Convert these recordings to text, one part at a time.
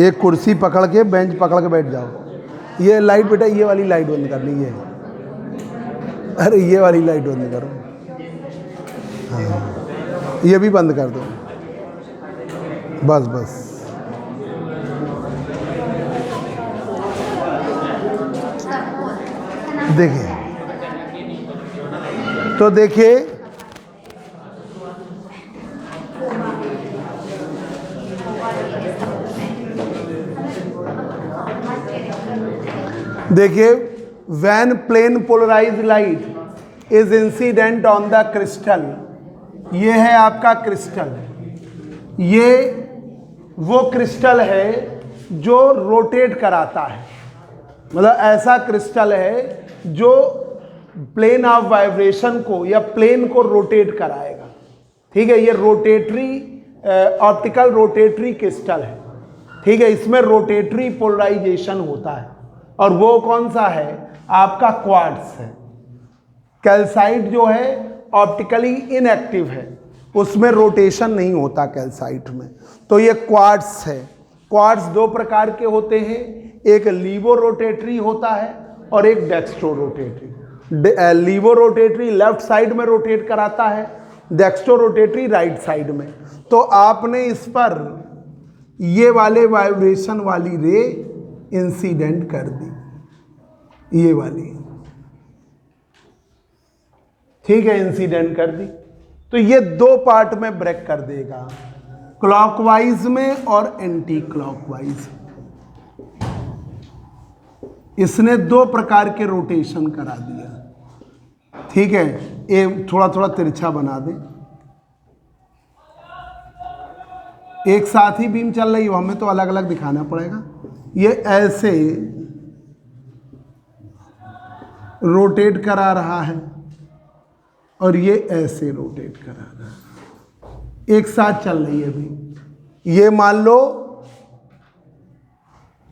एक कुर्सी पकड़ के, बेंच पकड़ के बैठ जाओ। ये लाइट बेटा, ये वाली लाइट बंद करनी है। अरे ये वाली लाइट बंद करो। हाँ, ये भी बंद कर दो। बस बस। देखिए, तो देखिए देखिए, when plane polarised light is incident on the crystal, ये है आपका क्रिस्टल। ये वो क्रिस्टल है जो रोटेट कराता है, मतलब ऐसा क्रिस्टल है जो प्लेन ऑफ वाइब्रेशन को या प्लेन को रोटेट कराएगा। ठीक है, ये रोटेटरी ऑप्टिकल रोटेटरी क्रिस्टल है। ठीक है, इसमें रोटेटरी पोलराइजेशन होता है। और वो कौन सा है? आपका क्वार्ट्ज है। कैल्साइट जो है ऑप्टिकली इनएक्टिव है, उसमें रोटेशन नहीं होता कैल्साइट में। तो ये क्वार्ट्ज है। क्वार्ट्ज दो प्रकार के होते हैं, एक लीवो रोटेटरी होता है और एक dextro rotatory. Levo rotatory left side में रोटेट कराता है, डेक्स्ट्रो रोटेटरी राइट साइड में। तो आपने इस पर ये वाले वाइब्रेशन वाली रे इंसिडेंट कर दी, ये वाली। ठीक है, इंसिडेंट कर दी, तो ये दो पार्ट में ब्रेक कर देगा, क्लॉकवाइज में और एंटी क्लॉकवाइज। इसने दो प्रकार के रोटेशन करा दिया। ठीक है, ये थोड़ा थोड़ा तिरछा बना दे। एक साथ ही बीम चल रही हो, हमें तो अलग अलग दिखाना पड़ेगा। ये ऐसे रोटेट करा रहा है और ये ऐसे रोटेट करा रहा है, एक साथ चल रही है भी। ये मान लो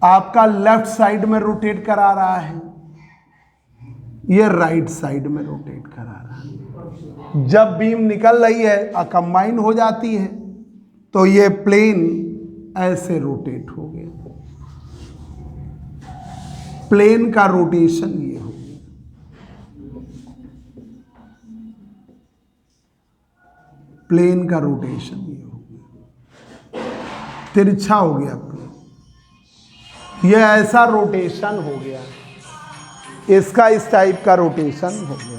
आपका लेफ्ट साइड में रोटेट करा रहा है, ये राइट साइड में रोटेट करा रहा है। जब बीम निकल रही है, कंबाइन हो जाती है, तो ये प्लेन ऐसे रोटेट हो गया। प्लेन का रोटेशन ये हो गया। प्लेन का रोटेशन ये हो गया, तिरछा हो गया प्लेन। ये ऐसा रोटेशन हो गया, इसका इस टाइप का रोटेशन हो गया।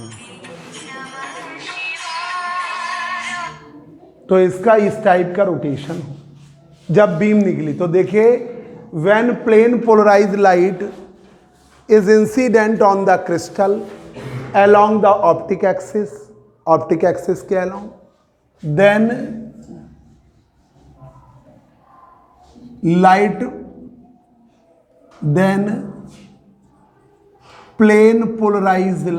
तो इसका इस टाइप का रोटेशन हो जब बीम निकली। तो देखिए, when plane polarised light is incident on the crystal along the optic axis के along, then plane polarized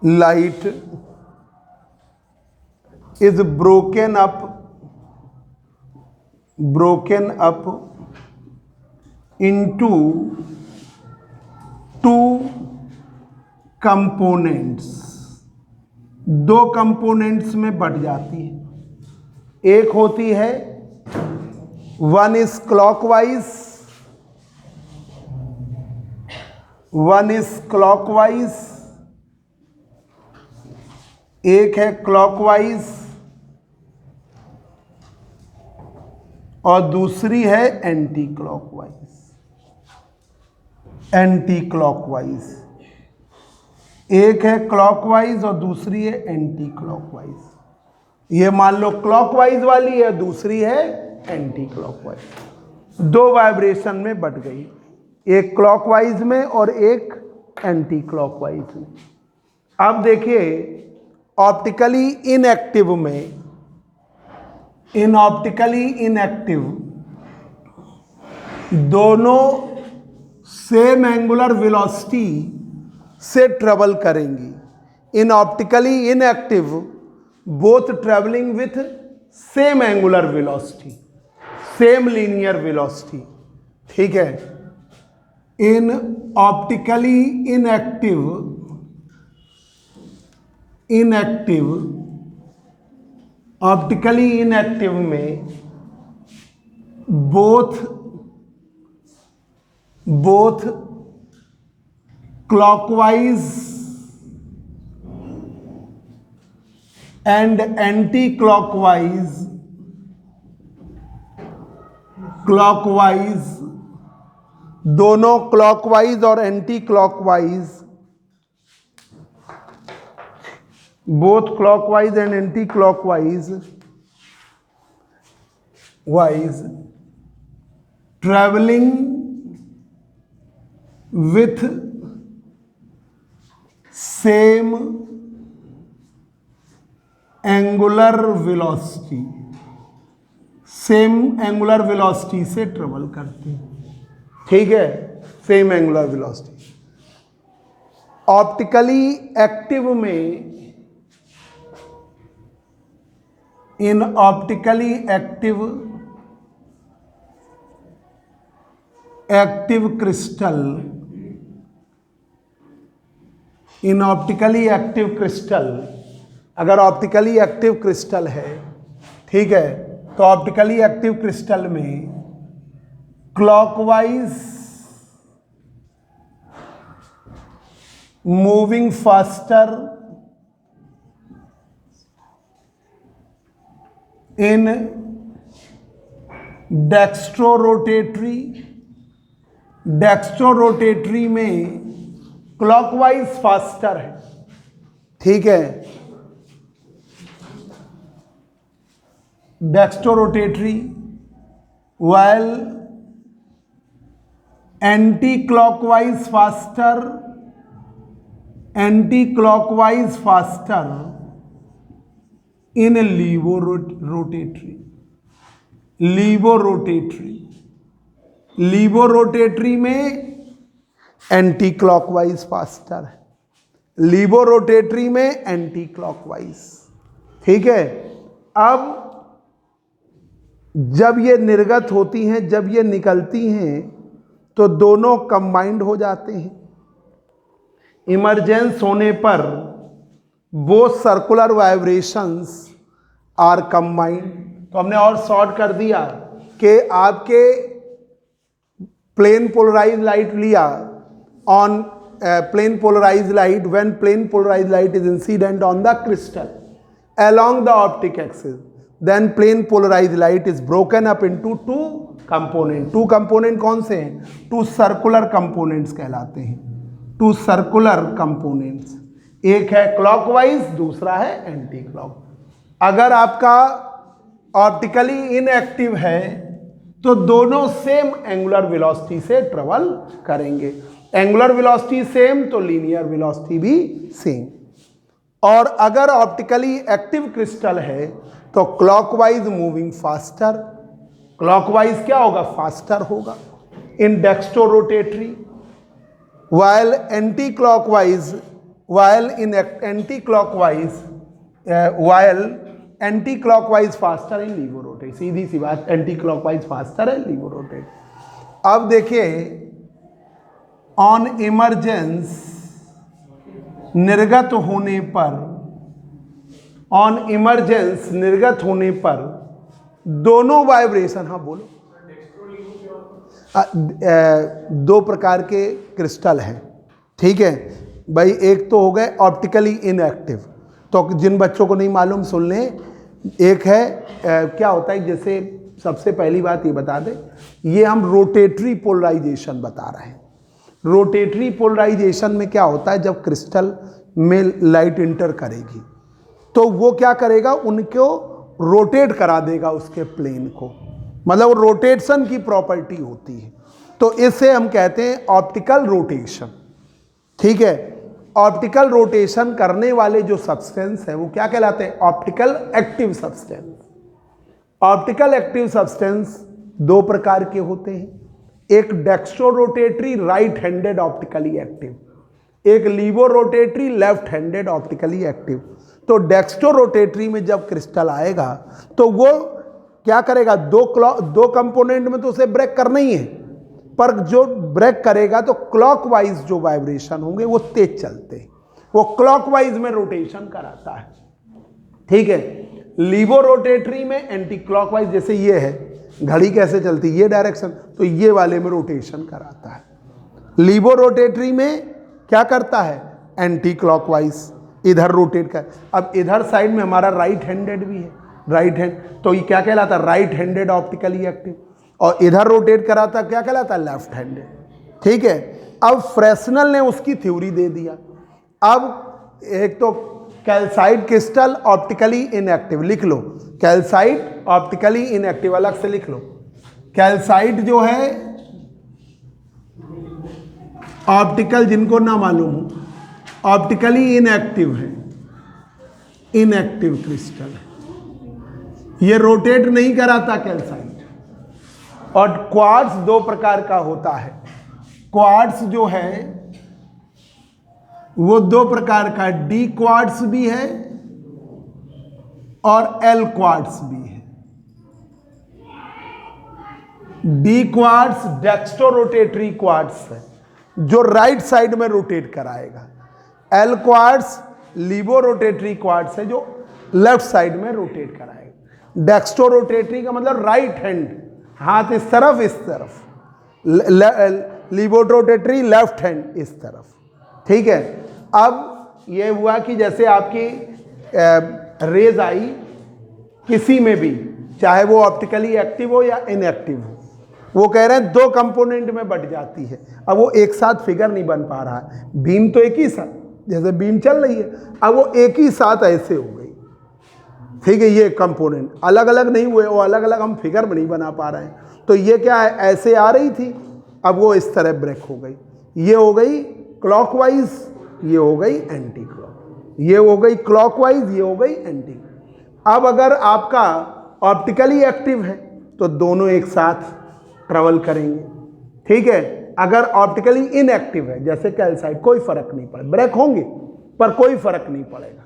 light is broken up into two components, दो कंपोनेंट्स में बट जाती है। एक होती है वन इज क्लॉकवाइज, एक है क्लॉकवाइज और दूसरी है एंटी क्लॉकवाइज। एक है क्लॉकवाइज और दूसरी है एंटी क्लॉकवाइज। ये मान लो क्लॉकवाइज वाली है, दूसरी है एंटी क्लॉकवाइज। दो वाइब्रेशन में बट गई, एक क्लॉकवाइज में और एक एंटी क्लॉकवाइज में। अब देखिए, ऑप्टिकली इनएक्टिव में, ऑप्टिकली इनएक्टिव दोनों सेम एंगुलर वेलोसिटी से ट्रेवल करेंगी। In optically inactive both travelling with same angular velocity, same linear velocity. ठीक है, इन ऑप्टिकली इनएक्टिव में both clockwise and anti-clockwise दोनों क्लॉकवाइज और anti clockwise, both clockwise and anti clockwise travelling with same angular velocity, same angular velocity से travel करते हैं। ठीक है, same angular velocity. Optically active में, in optically active crystal, in optically active crystal, अगर optically active crystal है, ठीक है, तो ऑप्टिकली एक्टिव क्रिस्टल में क्लॉकवाइज मूविंग फास्टर इन डेक्स्ट्रोरोटेटरी में क्लॉकवाइज फास्टर है। ठीक है, dextrorotatory, while anti-clockwise faster in लीवोरोटेटरी में एंटी क्लॉकवाइज फास्टर है, लीवोरोटेटरी में एंटी क्लॉकवाइज। ठीक है, अब जब ये निर्गत होती हैं, जब ये निकलती हैं, तो दोनों कंबाइंड हो जाते हैं। इमरजेंस होने पर both circular vibrations are combined. तो हमने और शॉर्ट कर दिया कि आपके प्लेन पोलराइज लाइट लिया, on plane polarise light, when plane polarise light is incident on the crystal along the optic axis, then plane polarized light is broken up into two component। Two component कौन से हैं? To circular components कहलाते हैं, to circular components. एक है clockwise, दूसरा है anti clock. अगर आपका ऑप्टिकली इनएक्टिव है तो दोनों सेम एंगुलर वेलोसिटी से ट्रेवल करेंगे। एंगुलर वेलोसिटी सेम तो लीनियर वेलोसिटी भी सेम। और अगर ऑप्टिकली एक्टिव क्रिस्टल है तो क्लॉकवाइज मूविंग फास्टर, क्लॉकवाइज क्या होगा? फास्टर होगा इन dextrorotatory, while anti-clockwise, while in anti-clockwise, while anti-clockwise faster in levo-rotate। सीधी सी बात, anti-clockwise faster है levo-rotate। अब देखिए, ऑन इमरजेंस निर्गत होने पर, ऑन इमरजेंस निर्गत होने पर दोनों वाइब्रेशन, हाँ बोलो, दो प्रकार के क्रिस्टल हैं। ठीक है भाई, एक तो हो गए ऑप्टिकली इनएक्टिव, तो जिन बच्चों को नहीं मालूम सुन लें। एक है क्या होता है, जैसे सबसे पहली बात ये बता दें, ये हम रोटेटरी पोलराइजेशन बता रहे हैं। रोटेटरी पोलराइजेशन में क्या होता है, जब क्रिस्टल में लाइट इंटर करेगी तो वो क्या करेगा, उनको रोटेट करा देगा उसके प्लेन को, मतलब रोटेशन की प्रॉपर्टी होती है, तो इसे हम कहते हैं ऑप्टिकल रोटेशन। ठीक है, ऑप्टिकल रोटेशन करने वाले जो सब्सटेंस है वो क्या कहलाते हैं? Optical active substance. Optical active substance दो प्रकार के होते हैं, एक dextrorotatory right handed optically active, एक लीवोरोटेटरी लेफ्ट हैंडेड ऑप्टिकली एक्टिव। तो डेक्स्ट्रोरोटेटरी में जब क्रिस्टल आएगा तो वो क्या करेगा, दो कंपोनेंट में तो उसे ब्रेक करना ही है, पर जो ब्रेक करेगा तो क्लॉकवाइज जो वाइब्रेशन होंगे वो तेज चलते हैं, वो क्लॉकवाइज में रोटेशन कराता है। ठीक है, लीवोरोटेटरी में एंटी क्लॉकवाइज, जैसे ये है, घड़ी कैसे चलती है, ये डायरेक्शन, तो ये वाले में रोटेशन कराता है। लीवो रोटेटरी में क्या करता है, एंटी क्लॉकवाइज इधर रोटेट कर। अब इधर साइड में हमारा राइट हैंडेड भी है, राइट हैंड, तो ये क्या कहलाता है, राइट हैंडेड ऑप्टिकली एक्टिव। और इधर रोटेट कराता क्या कहलाता है, लेफ्ट हैंडेड। ठीक है, अब फ्रेस्नेल ने उसकी थ्योरी दे दिया। अब एक तो कैल्साइट क्रिस्टल ऑप्टिकली इनएक्टिव, लिख लो कैल्साइट ऑप्टिकली इनएक्टिव, अलग से लिख लो। कैल्साइट जो है ऑप्टिकल, जिनको ना मालूम हो, ऑप्टिकली इनएक्टिव है, इनएक्टिव क्रिस्टल है, ये रोटेट नहीं कराता कैल्साइट। और क्वार्ट्ज दो प्रकार का होता है, क्वार्ट्ज जो है वो दो प्रकार का, डी क्वार्ट्ज भी है और एल क्वार्ट्ज भी है। D quartz dextro rotatory quartz है जो राइट साइड में रोटेट कराएगा। एल क्वार्ट्ज लीवो रोटेटरी क्वार्ट्ज है जो लेफ्ट साइड में रोटेट कराएगा। डेक्स्ट्रो रोटेटरी का मतलब राइट हैंड, हाथ इस तरफ इस तरफ, लीवो रोटेटरी लेफ्ट हैंड इस तरफ। ठीक है, अब ये हुआ कि जैसे आपकी रेज आई किसी में भी, चाहे वो ऑप्टिकली एक्टिव हो या इनएक्टिव हो, वो कह रहे हैं दो कंपोनेंट में बट जाती है। अब वो एक साथ फिगर नहीं बन पा रहा है, बीम तो एक ही साथ, जैसे बीम चल रही है, अब वो एक ही साथ ऐसे हो गई। ठीक है, ये कंपोनेंट अलग अलग नहीं हुए, वो अलग अलग हम फिगर में नहीं बना पा रहे हैं। तो ये क्या है, ऐसे आ रही थी, अब वो इस तरह ब्रेक हो गई, ये हो गई क्लॉकवाइज, ये हो गई एंटी क्लॉक, ये हो गई क्लॉकवाइज, ये हो गई एंटी। अब अगर आपका ऑप्टिकली एक्टिव है तो दोनों एक साथ ट्रेवल करेंगे। ठीक है, अगर ऑप्टिकली इनएक्टिव है जैसे कैल्साइट, कोई फर्क नहीं पड़ेगा, ब्रेक होंगे पर कोई फर्क नहीं पड़ेगा।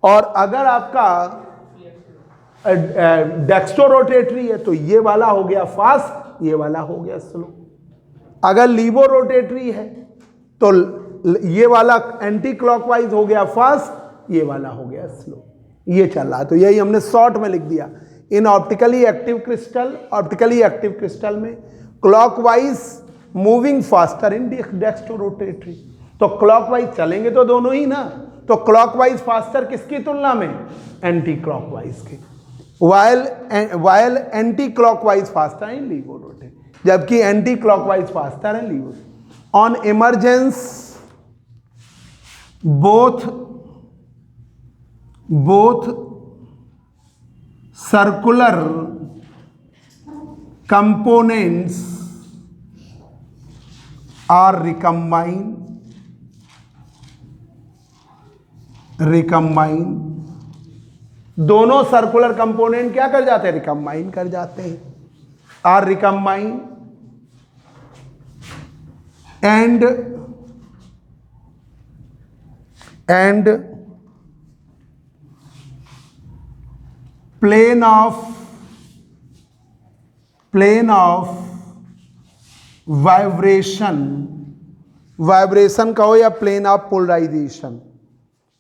और अगर आपका डेक्स्ट्रो रोटेटरी है तो ये वाला हो गया फास्ट, ये वाला हो गया स्लो। अगर लीवो रोटेटरी है तो ये वाला एंटी क्लॉकवाइज हो गया फास्ट, ये वाला हो गया स्लो। ये चल रहा है, तो यही हमने शॉर्ट में लिख दिया। In optically active crystal, optically active crystal में clockwise moving faster in dextro rotatory, तो क्लॉकवाइज चलेंगे तो दोनों ही ना, तो क्लॉकवाइज फास्टर किसकी तुलना में, एंटी क्लॉकवाइज की। While anti clockwise faster in लीवो rotatory, जबकि anti clockwise faster in laevo. On emergence both circular components are recombine, दोनों सर्कुलर कंपोनेंट क्या कर जाते हैं, रिकम्बाइन कर जाते हैं, are recombine and plane of vibration कहो या प्लेन ऑफ पोलराइजेशन,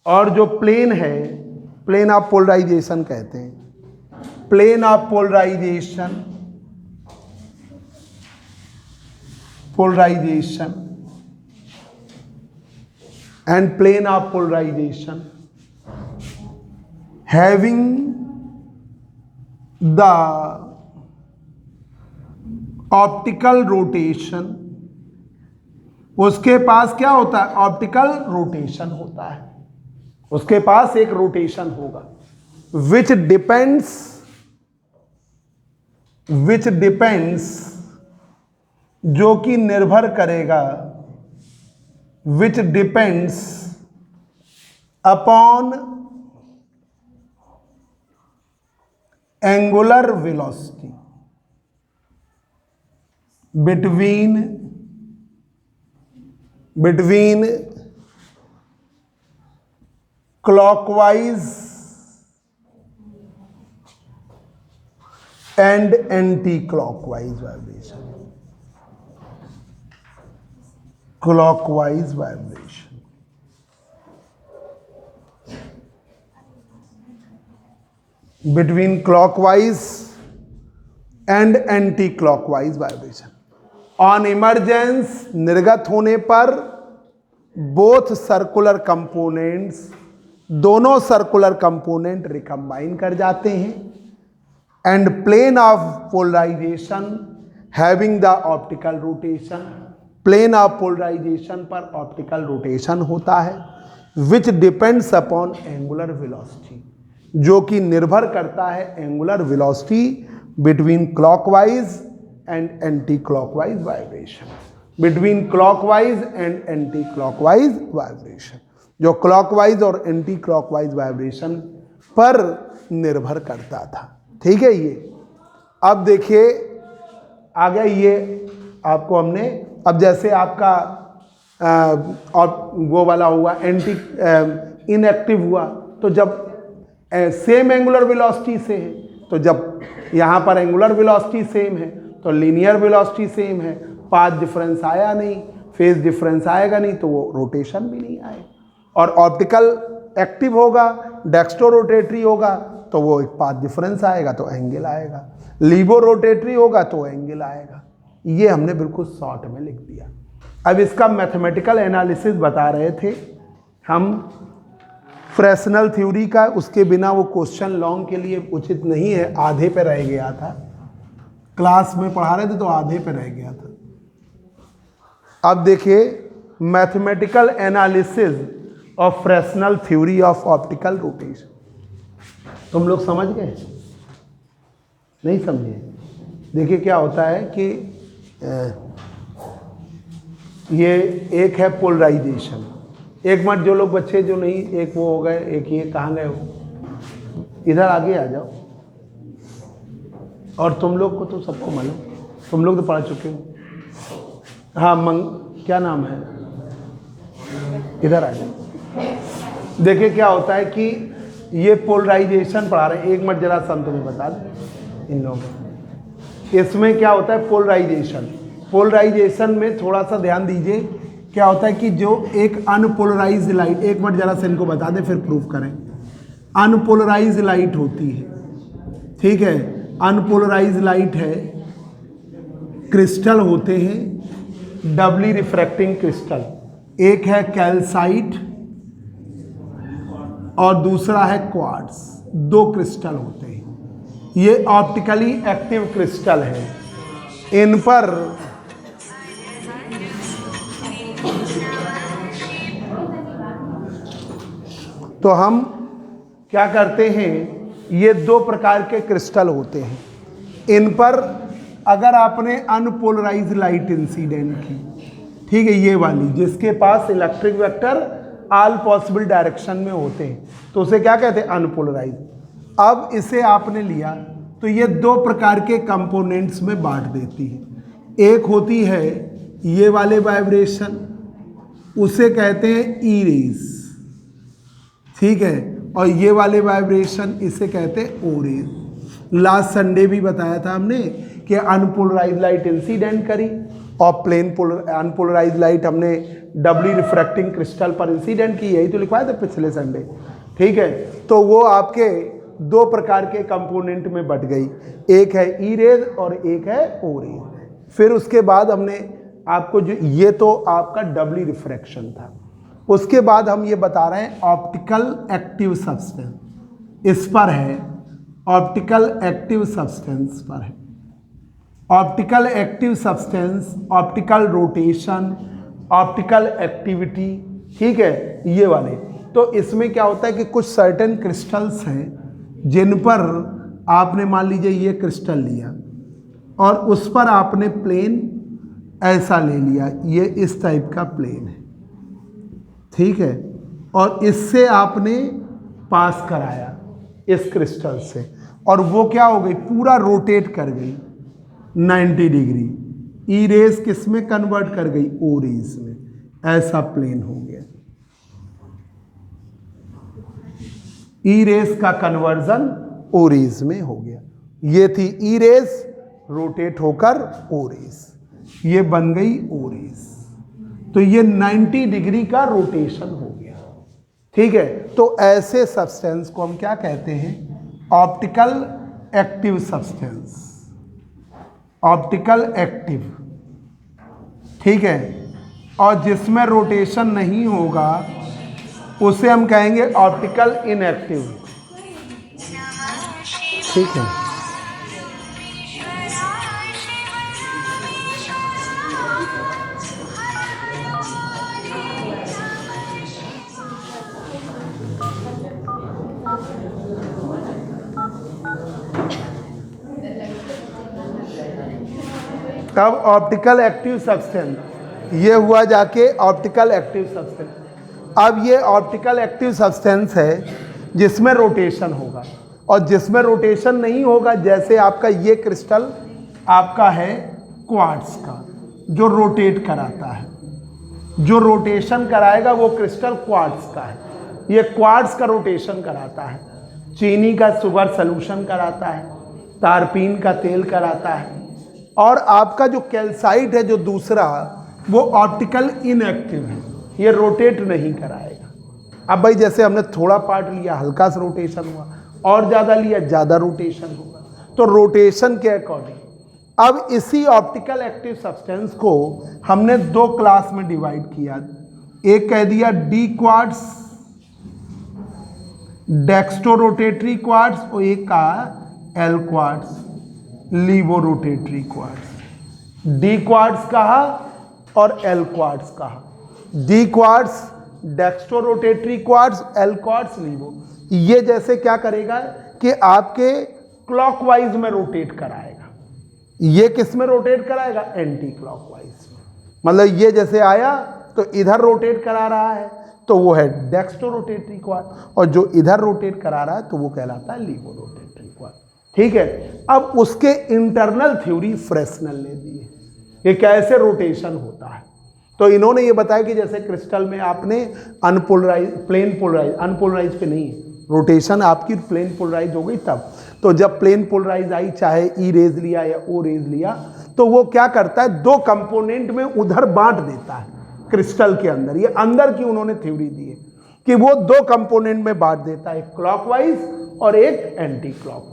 और जो प्लेन है प्लेन ऑफ पोलराइजेशन कहते हैं। Plane of polarisation and plane of polarisation having the optical rotation, उसके पास क्या होता है, ऑप्टिकल रोटेशन होता है, उसके पास एक रोटेशन होगा, विच डिपेंड्स जो कि निर्भर करेगा, which depends upon angular velocity between clockwise and anti-clockwise vibration. Clockwise vibration. Between clockwise and anti clockwise vibration. On emergence, निर्गत होने पर बोथ सर्कुलर कंपोनेंट्स, दोनों सर्कुलर कंपोनेंट रिकम्बाइन कर जाते हैं and plane of polarisation having the optical rotation, plane of polarisation पर optical rotation होता है which depends upon angular velocity, जो कि निर्भर करता है angular velocity between clockwise and anti clockwise vibration, between clockwise and anti clockwise vibration, जो clockwise और एंटी क्लॉकवाइज वाइब्रेशन पर निर्भर करता था। ठीक है। ये अब देखिए आ गया, ये आपको हमने, अब जैसे आपका और वो वाला हुआ एंटी इनएक्टिव हुआ, तो जब सेम एंगुलर वेलोसिटी से है, तो जब यहाँ पर एंगुलर वेलोसिटी सेम है तो लीनियर वेलोसिटी सेम है, पाथ डिफरेंस आया नहीं, फेज डिफरेंस आएगा नहीं, तो वो रोटेशन भी नहीं आएगा। और ऑप्टिकल एक्टिव होगा, डेक्स्ट्रो रोटेटरी होगा तो वो एक पाथ डिफरेंस आएगा तो एंगल आएगा, लीवो रोटेटरी होगा तो एंगल आएगा। ये हमने बिल्कुल शॉर्ट में लिख दिया। अब इसका मैथमेटिकल एनालिसिस बता रहे थे हम फ्रेस्नेल थ्योरी का, उसके बिना वो क्वेश्चन लॉन्ग के लिए उचित नहीं है, आधे पे रह गया था, क्लास में पढ़ा रहे थे तो आधे पे रह गया था। अब देखिए mathematical analysis of Fresnel theory of optical rotation. तुम लोग समझ गए? नहीं समझे? देखिए क्या होता है कि ये एक है पोलराइजेशन, एक मिनट, जो लोग बच्चे जो नहीं, एक वो हो गए, एक ये कहाँ गए हो, इधर आगे आ जाओ। और तुम लोग को तो सबको मालूम, तुम लोग तो पढ़ चुके हो। हाँ क्या नाम है, इधर आ जाओ। देखिए क्या होता है कि ये पोलराइजेशन पढ़ा रहे हैं, एक मिनट जरा सन तुम्हें बता दें इन लोगों को। इसमें क्या होता है पोलराइजेशन, पोलराइजेशन में थोड़ा सा ध्यान दीजिए। क्या होता है कि जो एक अनपोलराइज्ड लाइट, एक मिनट जरा से इनको बता दें फिर प्रूफ करें। अनपोलराइज्ड लाइट होती है, ठीक है, अनपोलराइज्ड लाइट है, क्रिस्टल होते हैं डबली रिफ्रैक्टिंग क्रिस्टल, एक है कैल्साइट और दूसरा है क्वार्ट्ज, दो क्रिस्टल होते हैं। ये ऑप्टिकली एक्टिव क्रिस्टल है, इन पर तो हम क्या करते हैं, ये दो प्रकार के क्रिस्टल होते हैं, इन पर अगर आपने अनपोलराइज्ड लाइट इंसिडेंट की, ठीक है, ये वाली जिसके पास electric vector all possible direction में होते हैं, तो उसे क्या कहते हैं, अनपोलराइज्ड। अब इसे आपने लिया तो ये दो प्रकार के कंपोनेंट्स में बांट देती है। एक होती है ये वाले वाइब्रेशन, उसे कहते हैं ई रेज, ठीक है, और ये वाले वाइब्रेशन इसे कहते हैं ओ रेज। लास्ट संडे भी बताया था हमने कि अनपोलराइज्ड लाइट इंसिडेंट करी और प्लेन अनपोलराइज्ड लाइट हमने डबली रिफ्रैक्टिंग क्रिस्टल पर इंसिडेंट की, यही तो लिखवाया था पिछले संडे, ठीक है। तो वो आपके दो प्रकार के कंपोनेंट में बट गई, एक है ई रेज और एक है ओ रेज। फिर उसके बाद हमने आपको जो, ये तो आपका डबली रिफ्रैक्शन था, उसके बाद हम ये बता रहे हैं ऑप्टिकल एक्टिव सब्सटेंस, इस पर है, ऑप्टिकल एक्टिव सब्सटेंस पर है, optical active substance, optical rotation, optical activity, ठीक है, ये वाले। तो इसमें क्या होता है कि कुछ सर्टेन क्रिस्टल्स हैं जिन पर आपने मान लीजिए ये क्रिस्टल लिया और उस पर आपने प्लेन ऐसा ले लिया, ये इस टाइप का प्लेन है, ठीक है, और इससे आपने पास कराया इस क्रिस्टल से, और वो क्या हो गई, पूरा रोटेट कर गई 90 डिग्री, ई रेज किस में कन्वर्ट कर गई, ओ रेज में, ऐसा प्लेन हो गया। ई रेज का कन्वर्जन ओ रेज में हो गया। ये थी ई रेज, रोटेट होकर ओ रेज, ये बन गई ओ रेज, तो ये 90 डिग्री का रोटेशन हो गया, ठीक है। तो ऐसे सब्सटेंस को हम क्या कहते हैं, optical active substance, optical active, ठीक है, और जिसमें रोटेशन नहीं होगा उसे हम कहेंगे ऑप्टिकल इनएक्टिव, ठीक है। अब ऑप्टिकल एक्टिव सब्सटेंस, ये हुआ जाके ऑप्टिकल एक्टिव सब्सटेंस। अब ये ऑप्टिकल एक्टिव सब्सटेंस है जिसमें रोटेशन होगा, और जिसमें रोटेशन नहीं होगा, जैसे आपका ये क्रिस्टल आपका है क्वार्ट्ज का, जो रोटेट कराता है, जो रोटेशन कराएगा वो क्रिस्टल क्वार्ट्ज का है। ये क्वार्ट्ज का रोटेशन कराता है, चीनी का शुगर सॉल्यूशन कराता है, तारपीन का तेल कराता है। और आपका जो कैल्साइट है जो दूसरा, वो ऑप्टिकल इनएक्टिव है, ये रोटेट नहीं कराएगा। अब भाई जैसे हमने थोड़ा पार्ट लिया, हल्का सा रोटेशन हुआ, और ज़्यादा लिया, ज़्यादा रोटेशन होगा। तो रोटेशन के अकॉर्डिंग अब इसी ऑप्टिकल एक्टिव सब्सटेंस को हमने दो क्लास में डिवाइड किया। एक कह दिया D quartz, dextro rotatory quartz, और एक कहा L quartz, लीवो rotatory quartz. D quartz कहा और एल क्वार्ट्ज कहा। D quartz dextro rotatory quartz, L quartz laevo. ये जैसे क्या करेगा कि आपके क्लॉकवाइज में रोटेट कराएगा। ये किस में रोटेट कराएगा? एंटी क्लॉकवाइज में। मतलब ये जैसे आया तो इधर रोटेट करा रहा है, तो वो है डेक्स्ट्रो रोटेटरी क्वार्ट्ज, और जो इधर रोटेट करा रहा है तो वो कहलाता है लीवो रोटेटरी क्वार्ट्ज, ठीक है। अब उसके इंटरनल थ्योरी फ्रेस्नेल ने दी है कि कैसे रोटेशन होता है। तो इन्होंने ये बताया कि जैसे क्रिस्टल में आपने अनपोलराइज, प्लेन पोलराइज, अनपोलराइज पे नहीं है, रोटेशन आपकी प्लेन पोलराइज हो गई तब। तो जब प्लेन पोलराइज आई, चाहे ई रेज लिया या ओ रेज लिया, तो वो क्या करता है, दो कंपोनेंट में उधर बांट देता है क्रिस्टल के अंदर। ये अंदर की उन्होंने थ्योरी दी है कि वो दो कंपोनेंट में बांट देता है, एक क्लॉकवाइज और एक एंटी क्लॉकवाइज।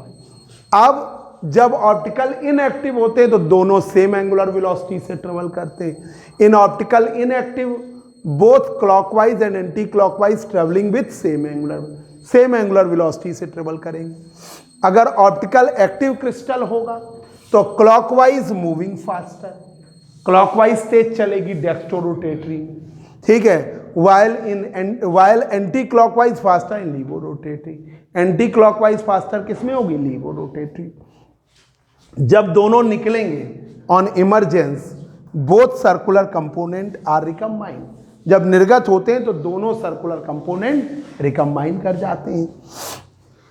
अब जब ऑप्टिकल इनएक्टिव होते हैं तो दोनों सेम एंगुलर वेलोसिटी से ट्रेवल करते हैं। In optical inactive both clockwise and anti clockwise travelling with same angular velocity से ट्रेवल करेंगे। अगर ऑप्टिकल एक्टिव क्रिस्टल होगा तो क्लॉकवाइज मूविंग फास्टर, क्लॉकवाइज तेज चलेगी डेक्स्ट्रो रोटेटरी, ठीक है, while anti clockwise faster in लीवो rotatory. Anti clockwise faster किसमें होगी? Levo rotatory. जब दोनों निकलेंगे on emergence both circular component are recombined. जब निर्गत होते हैं तो दोनों सर्कुलर कंपोनेंट रिकम्बाइन कर जाते हैं।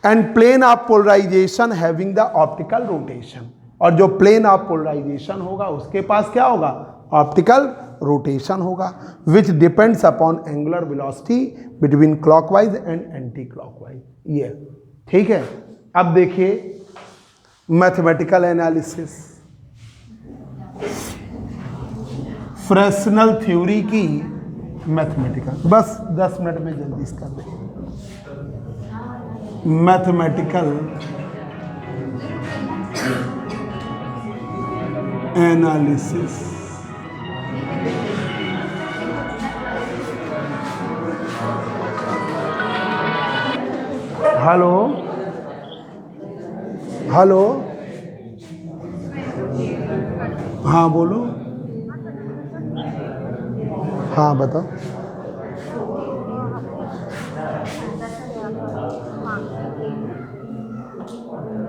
And plane of polarisation having the optical rotation, और जो प्लेन ऑफ पोलराइजेशन होगा उसके पास क्या होगा? ऑप्टिकल रोटेशन होगा, विच depends upon angular velocity between clockwise and anti clockwise. ये ठीक है। अब देखिए मैथमेटिकल एनालिसिस, फ्रेस्नेल थ्योरी की मैथमेटिकल, बस 10 मिनट में जल्दी इसका देखें। मैथमेटिकल एनालिसिस, हेलो हेलो, हाँ बोलो, हाँ बताओ।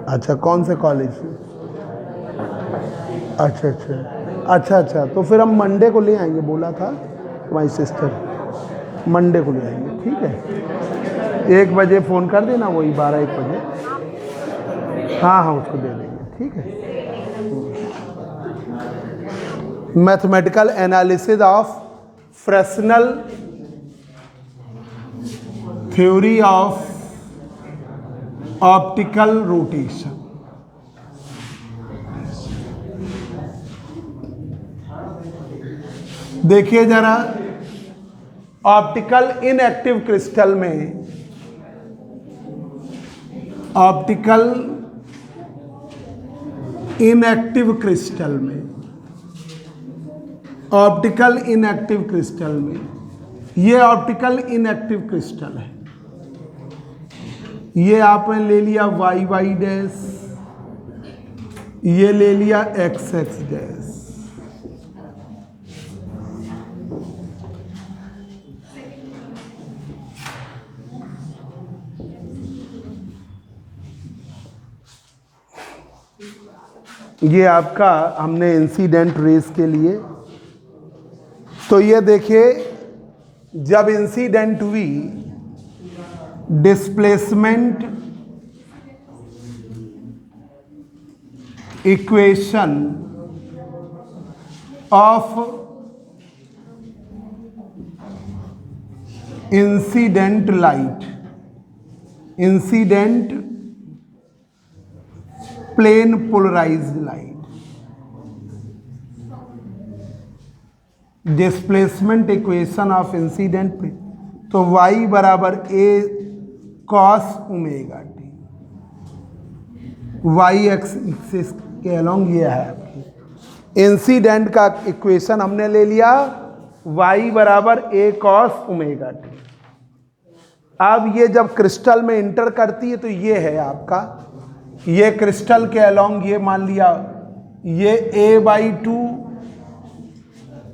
अच्छा, कौन से कॉलेज से? अच्छा अच्छा अच्छा अच्छा, तो फिर हम मंडे को ले आएंगे, बोला था तुम्हारी सिस्टर, मंडे को ले आएंगे, ठीक है। 1 बजे फ़ोन कर देना, वही 12-1 बजे। हाँ हाँ, उसको दे देंगे, ठीक है। Mathematical analysis of Fresnel theory of optical rotation. देखिए जरा, ऑप्टिकल इनएक्टिव क्रिस्टल में ऑप्टिकल इनएक्टिव क्रिस्टल में, ऑप्टिकल इनएक्टिव क्रिस्टल में, ये ऑप्टिकल इनएक्टिव क्रिस्टल है। ये आपने ले लिया वाई वाई डैश, ये ले लिया एक्स एक्स डैश। ये आपका हमने इंसिडेंट रेस के लिए, तो ये देखिए जब इंसिडेंट हुई, displacement equation of incident light, incident plane polarised light, displacement equation of incident plane, तो y बराबर a cos omega t, Y axis के अलोंग ये है आपकी इंसिडेंट का इक्वेशन हमने ले लिया, y बराबर a cos ओमेगा टी। अब ये जब क्रिस्टल में इंटर करती है तो ये है आपका, ये क्रिस्टल के अलोंग ये मान लिया ये a/2,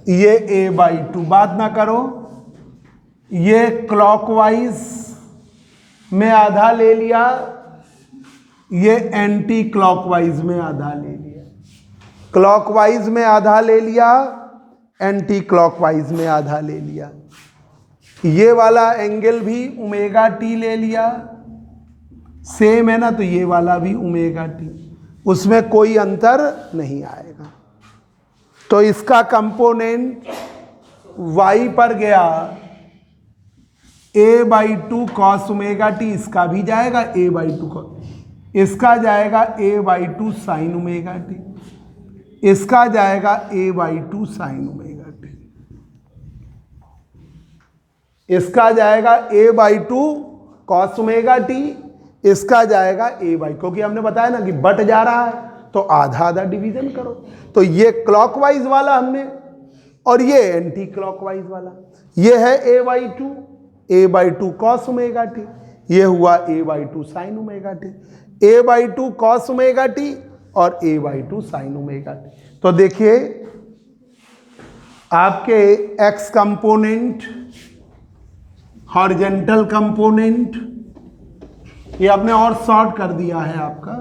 ये a/2, बात ना करो, ये क्लॉकवाइज में आधा ले लिया, ये एंटी क्लॉकवाइज में आधा ले लिया, क्लॉकवाइज में आधा ले लिया, एंटी क्लॉकवाइज में आधा ले लिया। ये वाला एंगल भी ओमेगा टी ले लिया, सेम है ना, तो ये वाला भी ओमेगा टी, उसमें कोई अंतर नहीं आएगा। तो इसका कंपोनेंट y पर गया a/2 cos ओमेगा टी, इसका भी जाएगा a/2 cos, इसका जाएगा a/2 sin ओमेगा टी, इसका जाएगा a/2 sin ओमेगा टी, इसका जाएगा a/2 cos ओमेगा टी, इसका जाएगा a/, क्योंकि हमने बताया ना कि बट जा रहा है तो आधा आधा डिवीजन करो। तो ये क्लॉकवाइज वाला हमने, और ये एंटी क्लॉकवाइज वाला, ये है a/2 cos ओमेगा टी, ये हुआ a/2 sin omega T, a/2 cos omega T और a/2 sin ओमेगा टी। तो देखिए आपके x कंपोनेंट, हॉरिजेंटल कंपोनेंट, ये आपने और शॉर्ट कर दिया है आपका,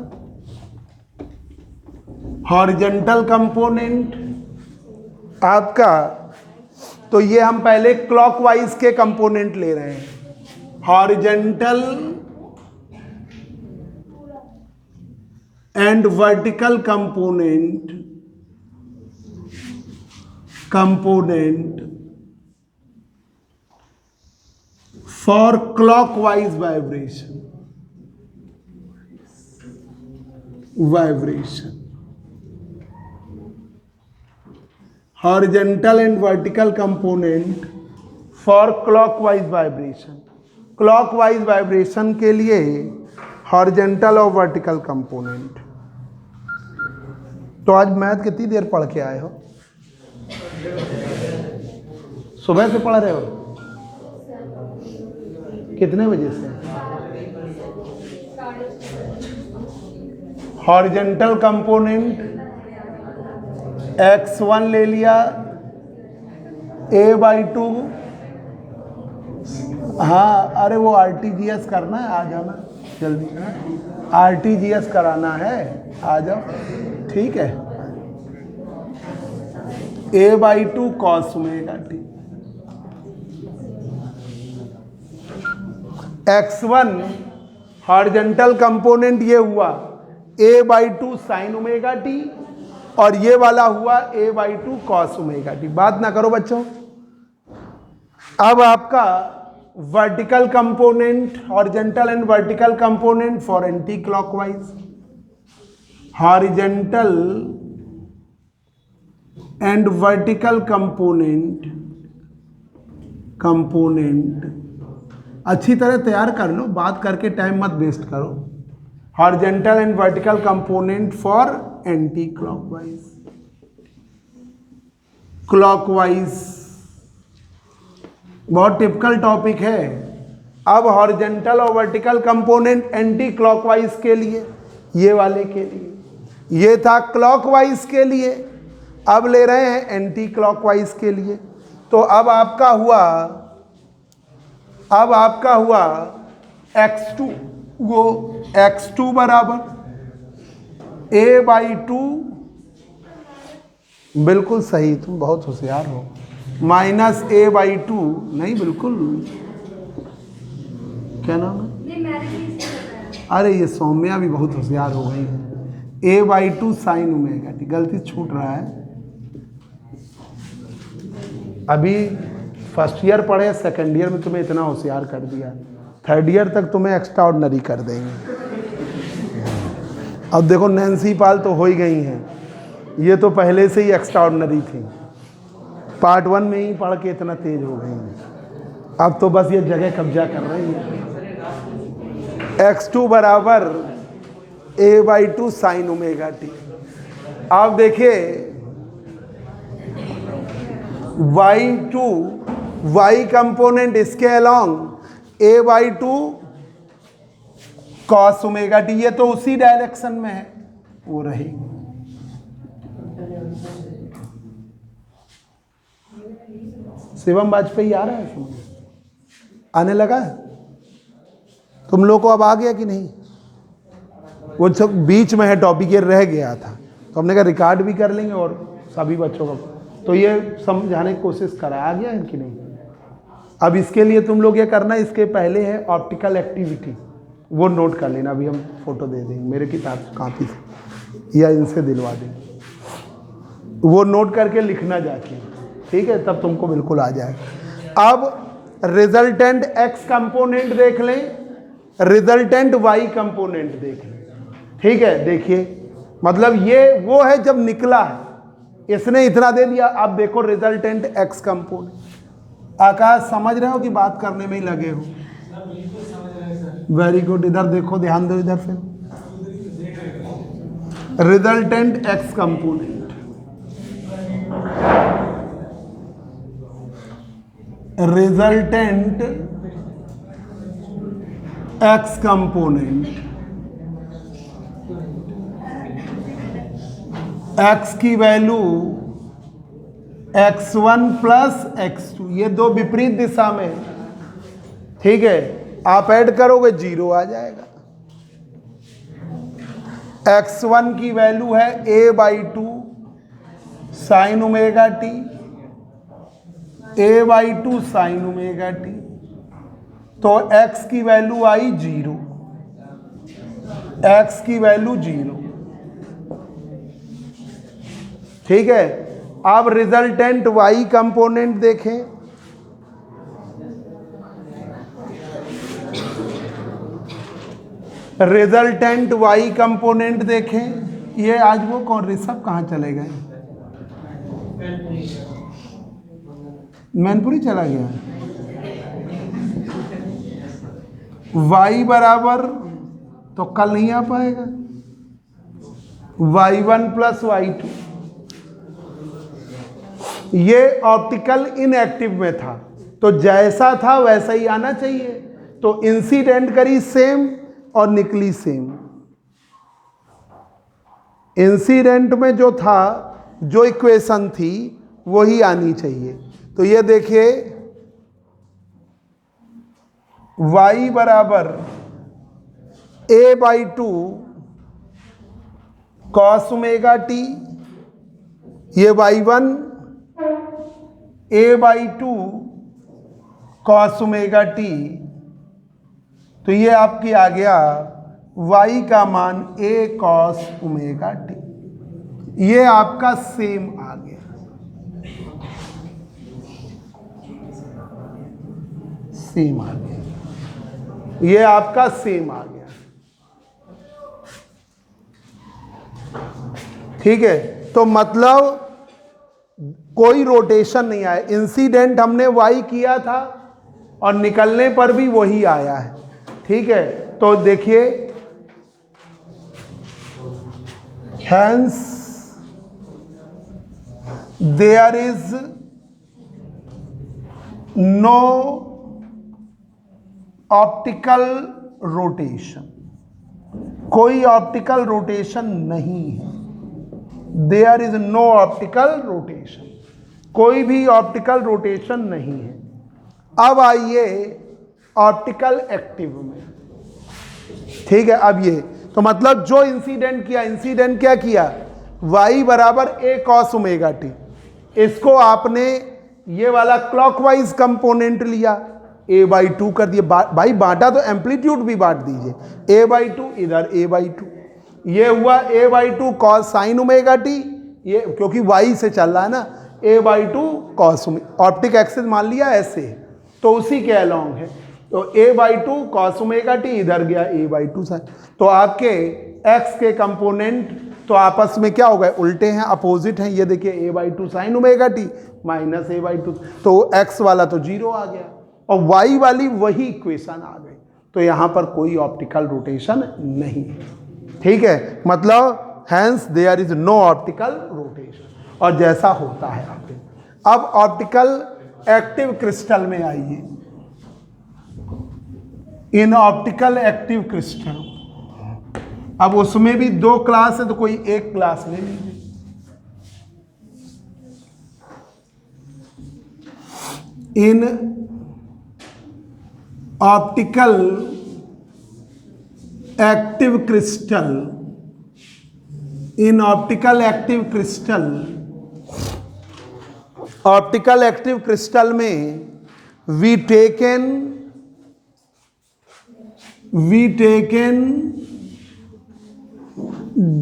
हॉरिजेंटल कंपोनेंट आपका, तो ये हम पहले क्लॉकवाइज के कंपोनेंट ले रहे हैं, horizontal and vertical component for clockwise vibration, horizontal and vertical component for clockwise vibration, clockwise vibration के लिए हॉरिजेंटल और वर्टिकल कंपोनेंट। तो आज मैथ कितनी देर पढ़ के आए हो? सुबह से पढ़ रहे हो? कितने बजे से? हॉरिजेंटल कंपोनेंट x1 ले लिया, a/2, हाँ अरे वो RTGS करना है, आ जाना जल्दी, RTGS कराना है, आ जाओ, ठीक है। a/2 cos omega T, x1 horizontal component ये हुआ a/2 sin ओमेगा टी, और ये वाला हुआ a/2 cos ओमेगा टी। बात ना करो बच्चों। अब आपका vertical component, horizontal and vertical component for anti clockwise, horizontal and vertical component अच्छी तरह तैयार कर लो, बात करके टाइम मत वेस्ट करो। Horizontal and vertical component for anti clockwise, clockwise बहुत टिपिकल टॉपिक है। अब हॉरिजॉन्टल और वर्टिकल कंपोनेंट एंटी क्लॉकवाइज के लिए, ये वाले के लिए, ये था क्लॉकवाइज के लिए, अब ले रहे हैं एंटी क्लॉकवाइज के लिए। तो अब आपका हुआ x2, वो x2 बराबर a/2, बिल्कुल सही, तुम बहुत होशियार हो, माइनस a/2, नहीं बिल्कुल, क्या नाम है, अरे ये सौम्या भी बहुत होशियार हो गई है, a/2 साइन ओमेगा टी, गलती छूट रहा है। अभी फर्स्ट ईयर पढ़े, सेकेंड ईयर में तुम्हें इतना होशियार कर दिया, थर्ड ईयर तक तुम्हें एक्स्ट्रा ऑर्डिनरी कर देंगे। अब देखो नैन्सी पाल तो हो ही गई हैं, ये तो पहले से ही एक्स्ट्रा ऑर्डिनरी थी, पार्ट 1 में ही पढ़ के इतना तेज हो गई हैं, अब तो बस ये जगह कब्जा कर रही है। x2 बराबर a/2 साइन ओमेगा टी। अब देखिए y2, y कंपोनेंट इसके along a/2 cos omega T, ये तो उसी डायरेक्शन में है, वो रहेगी। शिवम वाजपेयी आ रहा है, समझ आने लगा है तुम लोग को, अब आ गया कि नहीं? वो सब बीच में है टॉपिक, ये रह गया था तो हमने कहा रिकॉर्ड भी कर लेंगे और सभी बच्चों का, तो ये समझाने की कोशिश कराया गया है कि नहीं। अब इसके लिए तुम लोग ये करना, इसके पहले है ऑप्टिकल एक्टिविटी, वो नोट कर लेना, अभी हम फोटो दे देंगे मेरे किताब कॉपी से या इनसे दिलवा देंगे, वो नोट करके लिखना जाके, ठीक है, तब तुमको बिल्कुल आ जाएगा। अब रिजल्टेंट x कंपोनेंट देख लें, रिजल्टेंट y कंपोनेंट देख लें, ठीक है। देखिए मतलब ये वो है जब निकला है, इसने इतना दे दिया, अब देखो रिजल्टेंट x कंपोनेंट। आकाश समझ रहे हो कि बात करने में ही लगे हो? वेरी गुड, इधर देखो, ध्यान दो इधर फिर। Resultant x component, resultant x component, x की वैल्यू x1 प्लस x2, ये दो विपरीत दिशा में, ठीक है, आप ऐड करोगे 0 आ जाएगा। x1 की वैल्यू है a/2 sign omega T, a/2 sign omega T, तो x की वैल्यू आई 0, x की वैल्यू 0, ठीक है। अब रिजल्टेंट y कंपोनेंट देखें, रिजल्टेंट y कंपोनेंट देखें, ये आज वो कौन, ऋषभ कहाँ चले गए? मैनपुरी चला गया। y बराबर, तो कल नहीं आ पाएगा, y1 प्लस y2, ये ऑप्टिकल इनएक्टिव में था, तो जैसा था वैसा ही आना चाहिए, तो इंसिडेंट करी सेम और निकली सेम। इंसिडेंट में जो था, जो इक्वेशन थी वही आनी चाहिए। तो ये देखिए y बराबर a/2 कॉस ओमेगा टी, ये y1 a/2 cos omega T, तो ये आपकी आ गया y का मान a कॉस ओमेगा टी, ये आपका सेम आ गया, सेम आ गया, ये आपका सेम आ गया, ठीक है। तो मतलब कोई रोटेशन नहीं आया, इंसिडेंट हमने y किया था और निकलने पर भी वही आया है, ठीक है। तो देखिए hence there is no optical rotation, कोई ऑप्टिकल रोटेशन नहीं है। There is no optical rotation, कोई भी ऑप्टिकल रोटेशन नहीं है। अब आइए ऑप्टिकल एक्टिव में, ठीक है। अब ये तो मतलब जो इंसिडेंट किया, इंसिडेंट क्या किया, y बराबर a cos ओमेगा टी, इसको आपने ये वाला क्लॉकवाइज कंपोनेंट लिया, a/2 कर दिए। भाई बांटा तो एम्पलीट्यूड भी बांट दीजिए, a/2 इधर a/2, ये हुआ a/2 cos sign omega T, ये क्योंकि y से चल रहा है ना, a/2 cos, ऑप्टिक एक्सिस मान लिया ऐसे तो उसी के अलोंग है, तो a/2 cos ओमेगा टी, इधर गया a/2 साइन। तो आपके x के कंपोनेंट तो आपस में क्या हो गए, उल्टे हैं, अपोजिट हैं। ये देखिए a/2 sign omega T minus a/2, तो x वाला तो 0 आ गया और y वाली वही इक्वेशन आ गई। तो यहाँ पर कोई ऑप्टिकल रोटेशन नहीं है, ठीक है। मतलब hence there is no optical rotation, और जैसा होता है आपके। अब ऑप्टिकल एक्टिव क्रिस्टल में आइए। इन ऑप्टिकल एक्टिव क्रिस्टल, अब उसमें भी 2 क्लास है तो कोई एक क्लास ले लीजिए। In optical active crystal, in optical active crystal, optical active crystal में we taken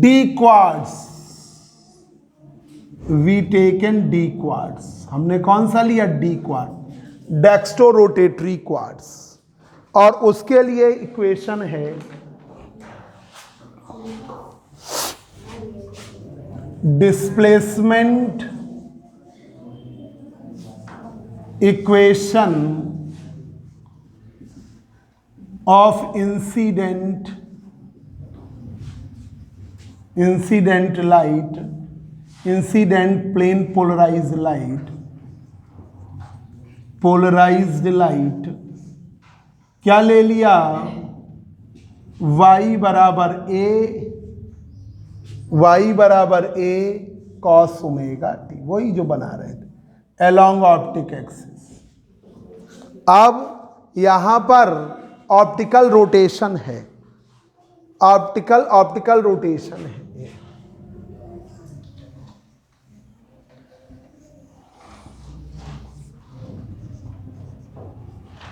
D quartz, we taken D quartz. हमने कौन सा लिया, D quartz, dextro rotatory quartz, और उसके लिए इक्वेशन है displacement equation of incident light, incident plane polarised light, क्या ले लिया, y बराबर a cos ओमेगा टी, वही जो बना रहे थे अलोंग ऑप्टिक एक्सिस। अब यहां पर ऑप्टिकल रोटेशन है, ऑप्टिकल रोटेशन है।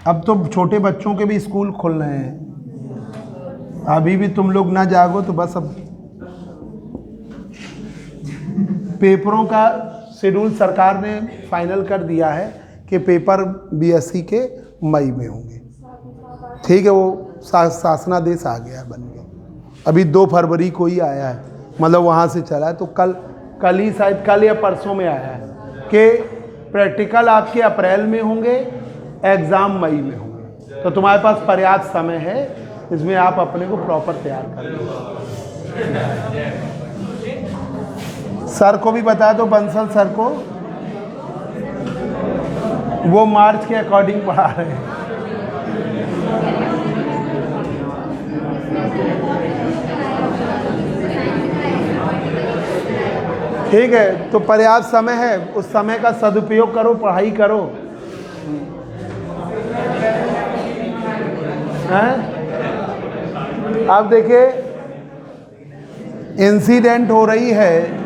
अब तो छोटे बच्चों के भी स्कूल खुल रहे हैं, अभी भी तुम लोग ना जागो तो बस। अब पेपरों का शेड्यूल सरकार ने फाइनल कर दिया है कि पेपर बीएससी के मई में होंगे, ठीक है। वो शासनादेश आ गया, बन गया। अभी 2 फरवरी को ही आया है, मतलब वहाँ से चला है। तो कल ही शायद, कल या परसों में आया है कि प्रैक्टिकल आपके अप्रैल में होंगे, एग्ज़ाम मई में होंगे। तो तुम्हारे पास पर्याप्त समय है, इसमें आप अपने को प्रॉपर तैयार कर लो। सर को भी बता दो, बंसल सर को, वो मार्च के अकॉर्डिंग पढ़ा रहे हैं। ठीक है, तो पर्याप्त समय है, उस समय का सदुपयोग करो, पढ़ाई करो। अब देखिए इंसिडेंट हो रही है,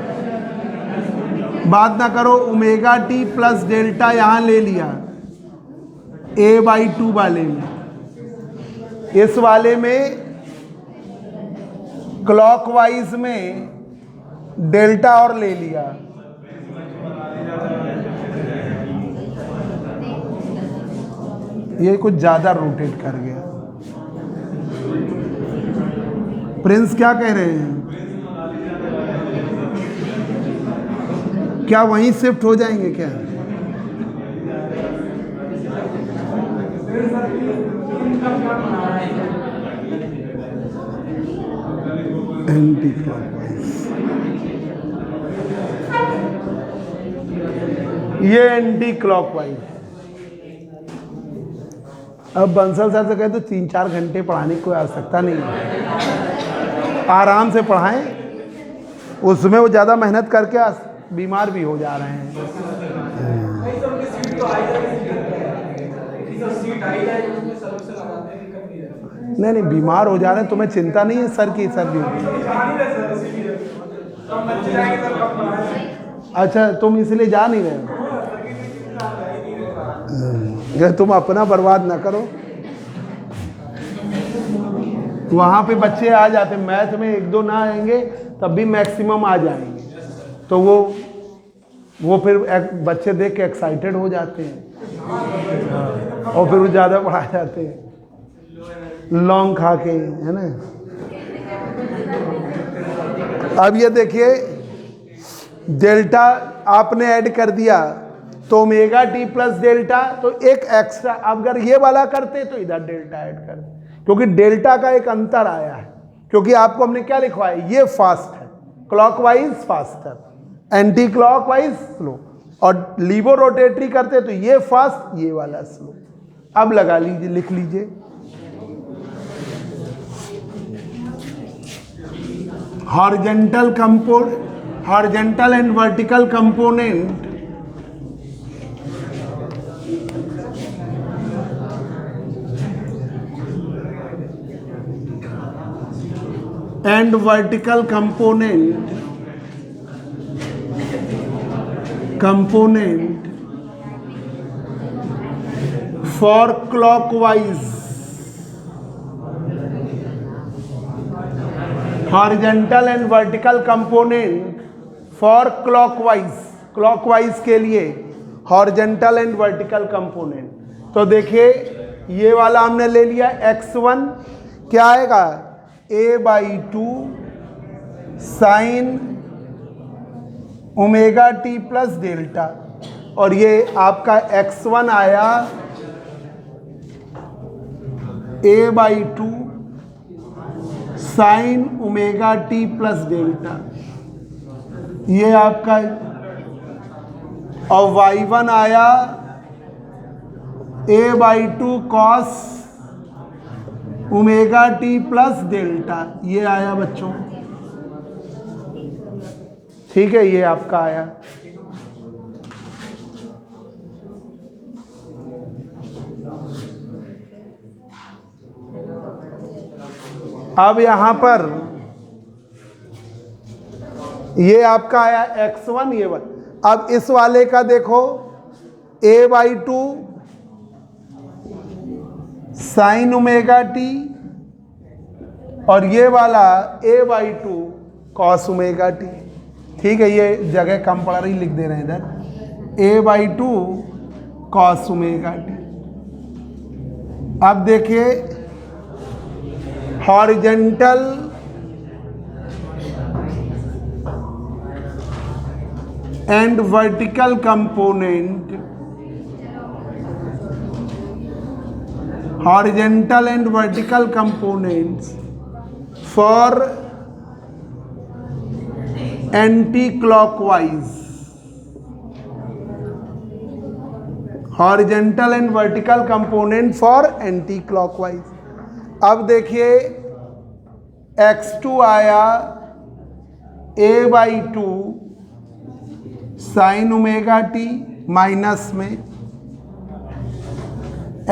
बात ना करो, ओमेगा टी प्लस डेल्टा यहाँ ले लिया a/2 वाले में, इस वाले में क्लॉकवाइज में डेल्टा और ले लिया, ये कुछ ज़्यादा रोटेट कर गया। प्रिंस क्या कह रहे हैं, क्या वहीं शिफ्ट हो जाएंगे क्या? एंटी क्लॉकवाइज ये एंटी क्लॉकवाइज। अब बंसल सर से कहे तो 3-4 घंटे पढ़ाने की कोई आवश्यकता नहीं है, आराम से पढ़ाएं। उसमें वो ज़्यादा मेहनत करके बीमार भी हो जा रहे हैं। नहीं, बीमार हो जा रहे हैं, तुम्हें चिंता नहीं है सर की? सर भी अच्छा, तुम इसलिए जा नहीं रहे हो? तुम अपना बर्बाद ना करो। वहाँ पे बच्चे आ जाते, मैथ में 1-2 ना आएंगे तब भी मैक्सिमम आ जाएंगे, तो वो फिर बच्चे देख के एक्साइटेड हो जाते हैं और फिर वो ज़्यादा पढ़ा जाते हैं लौंग खा के, है ना। अब ये देखिए, डेल्टा आपने ऐड कर दिया तो ओमेगा टी प्लस डेल्टा, तो एक एक्स्ट्रा। अब अगर ये वाला करते तो इधर डेल्टा ऐड कर, क्योंकि डेल्टा का एक अंतर आया है, क्योंकि आपको हमने क्या लिखवाया, ये फास्ट है, clockwise faster, anti clockwise slow, और लीवो रोटेटरी करते तो ये फास्ट, ये वाला स्लो। अब लगा लीजिए, लिख लीजिए, horizontal and vertical component and vertical component for clockwise, horizontal and vertical component for clockwise के लिए horizontal and vertical component। तो देखिए, ये वाला हमने ले लिया, x1 क्या आएगा, a/2 sign omega T plus delta, और ये आपका x1 आया a/2 sign omega T plus delta, ये आपका, और y1 आया a/2 cos omega T plus delta, ये आया बच्चों, ठीक है, ये आपका आया। अब यहां पर ये आपका आया x1, ये वाला। अब इस वाले का देखो, a/2 साइन ओमेगा टी, और ये वाला a/2 कॉस ओमेगा टी, ठीक है, ये जगह कम पड़ रही, लिख दे रहे हैं इधर, a/2 कॉस ओमेगा टी। अब देखिए, horizontal and vertical component, horizontal and vertical components for anti-clockwise, horizontal and vertical component for anti-clockwise। अब देखिए, x2 आया a/2 sign omega T minus में,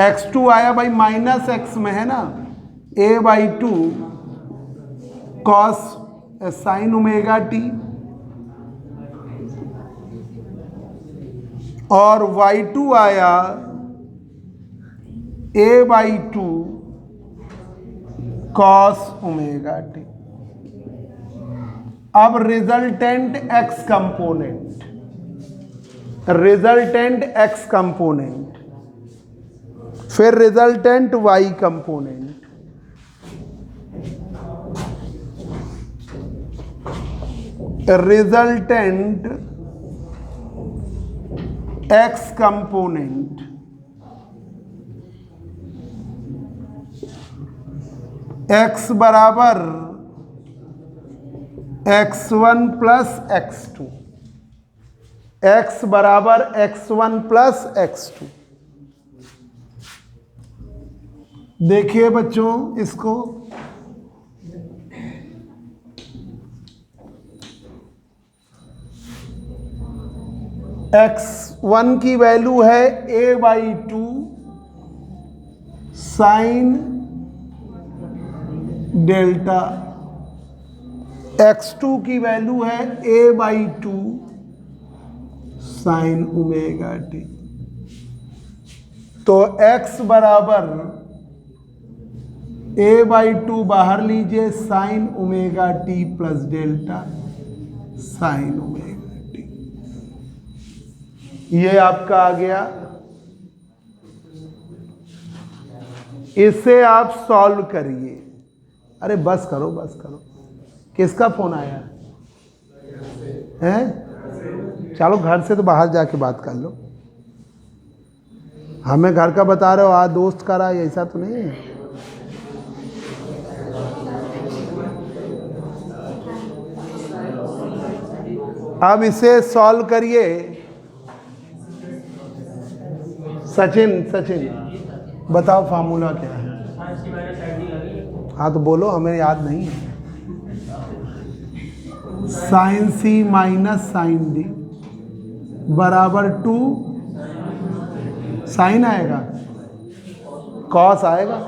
x2 आया भाई माइनस x में, है ना, a/2 cos sine omega T, और y2 आया a/2 कॉस ओमेगा टी। अब रिजल्टेंट x कंपोनेंट, फिर resultant y component, resultant x component, x बराबर x1 प्लस x2, x बराबर x1 प्लस x2। देखिए बच्चों इसको, x1 की वैल्यू है a/2 साइन डेल्टा, x2 की वैल्यू है a/2 साइन ओमेगा टी। तो x बराबर a/2 बाहर लीजिए, sign omega T plus delta sign omega T. ये आपका आ गया। इसे आप सॉल्व करिए। अरे बस करो बस करो, किसका फोन आया है? चलो घर से तो बाहर जाके बात कर लो। हमें घर का बता रहे हो, आज दोस्त का रहा है, ऐसा तो नहीं है। अब इसे सॉल्व करिए। सचिन बताओ फार्मूला क्या है? हाँ तो बोलो, हमें याद नहीं है। साइन सी माइनस साइन डी बराबर 2 साइन आएगा, कॉस आएगा,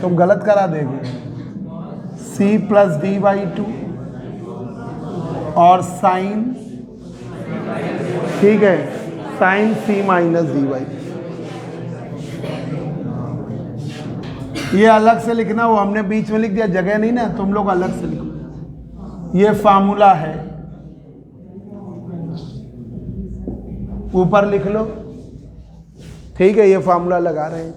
तुम गलत करा देंगे। सी प्लस डी/2 और साइन, ठीक है, साइन सी माइनस डी/2। ये अलग से लिखना, वो हमने बीच में लिख दिया, जगह नहीं ना, तुम लोग अलग से लिखो। ये फार्मूला है, ऊपर लिख लो, ठीक है। ये फार्मूला लगा रहे हैं।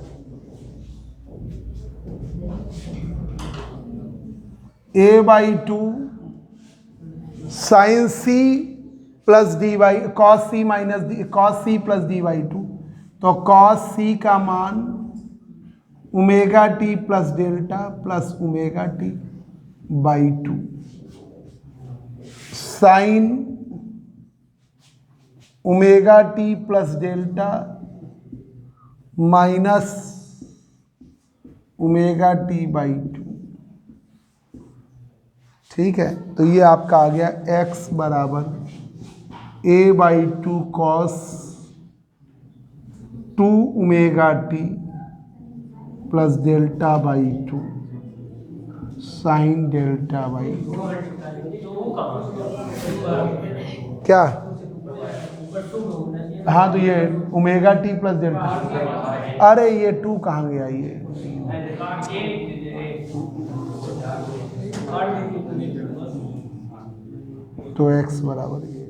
a/2 sine C plus D/, cos C minus D, cos C plus D. तो कॉस सी का मान omega T plus delta plus omega T by 2 sine omega T plus delta minus omega T by 2। ठीक है, तो ये आपका आ गया x बराबर a/2 cos 2 omega T plus delta by 2 sine delta by 2। क्या? हाँ तो ये ओमेगा टी प्लस डेल्टा, अरे ये 2 कहाँ गया? ये तो x बराबर ए,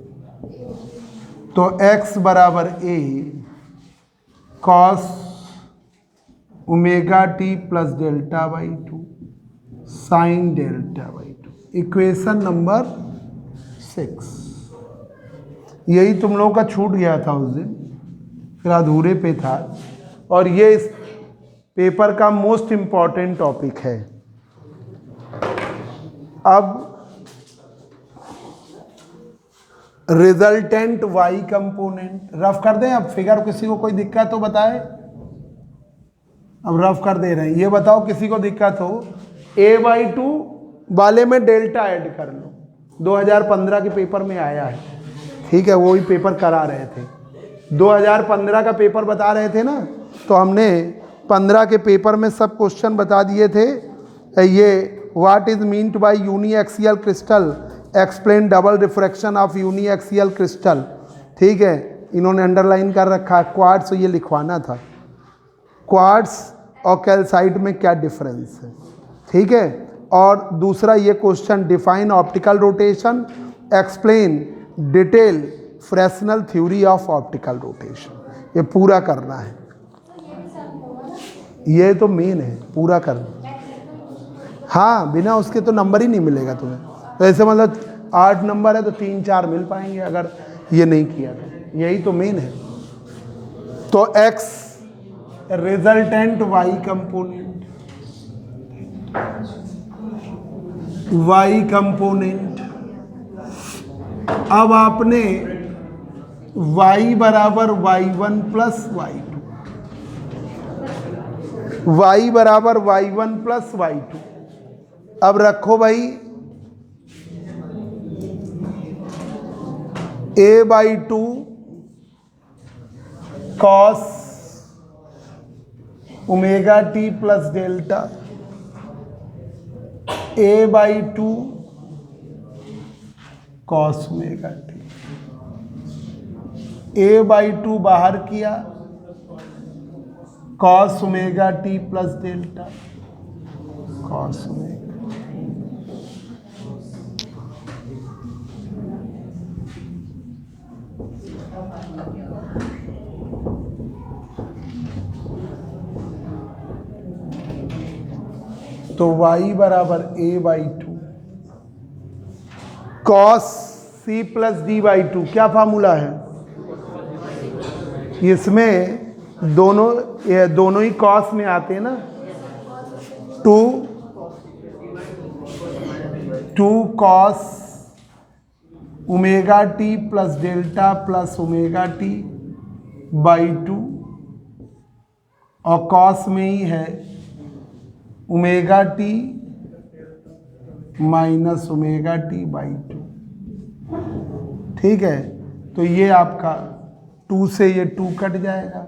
तो x बराबर a cos omega T plus delta by 2 sine delta by 2। Equation number 6। यही तुम लोगों का छूट गया था उस दिन, फिर अधूरे पे था, और ये इस पेपर का मोस्ट इम्पॉर्टेंट टॉपिक है। अब रिजल्टेंट y कंपोनेंट रफ कर दें। अब फिगर, किसी को कोई दिक्कत तो बताए। अब रफ कर दे रहे हैं। ये बताओ किसी को दिक्कत हो, a/2 वाले में डेल्टा ऐड कर लो। 2015 के पेपर में आया है, ठीक है, वो ही पेपर करा रहे थे। 2015 का पेपर बता रहे थे ना, तो हमने 15 के पेपर में सब क्वेश्चन बता दिए थे। ये what is meant by uniaxial crystal, explain double refraction of uniaxial crystal, ठीक है, इन्होंने अंडरलाइन कर रखा है। क्वार्ट्स, ये लिखवाना था, क्वार्ट्स और कैल्साइट में क्या डिफरेंस है, ठीक है। और दूसरा ये question, define optical rotation, explain detail Fresnel theory of optical rotation, ये पूरा करना है। ये तो मेन है, पूरा करना। हाँ, बिना उसके तो नंबर ही नहीं मिलेगा तुम्हें। तो ऐसे मतलब 8 नंबर है तो 3-4 मिल पाएंगे अगर ये नहीं किया तो, यही तो मेन है। तो x resultant y component, y component. अब आपने y बराबर y1 प्लस y2, y बराबर y1 प्लस y2। अब रखो भाई a/2 cos omega T plus delta, a/2 cos omega T, a/2 बाहर किया cos omega T plus delta, cos omega. तो y बराबर a/2 cos c plus d/2, क्या formula है इसमें? दोनों ही कॉस में आते हैं ना। 2 cos omega T plus delta plus omega T by 2, और कॉस में ही है omega T minus omega T by 2। ठीक है, तो ये आपका 2 से ये 2 कट जाएगा,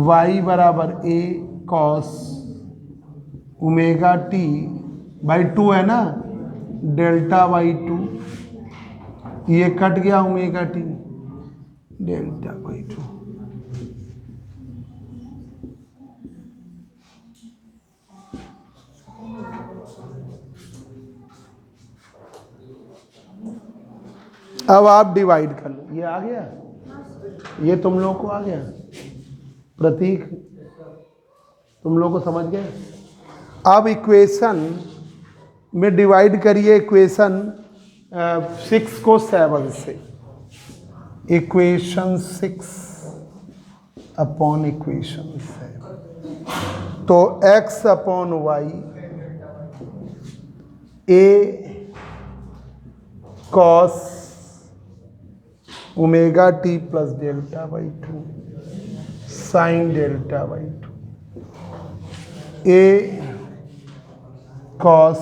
y बराबर a cos omega T by 2 है ना, डेल्टा बाई 2, ये कट गया ओमेगा टी डेल्टा बाई 2। अब आप डिवाइड कर लो, ये आ गया, ये तुम लोग को आ गया प्रतीक, तुम लोग को समझ गए। अब इक्वेशन में डिवाइड करिए, इक्वेशन 6 को 7 से, इक्वेशन 6 अपॉन इक्वेशन 7, तो x upon y a cos omega T plus delta by 2 sine delta by 2, a cos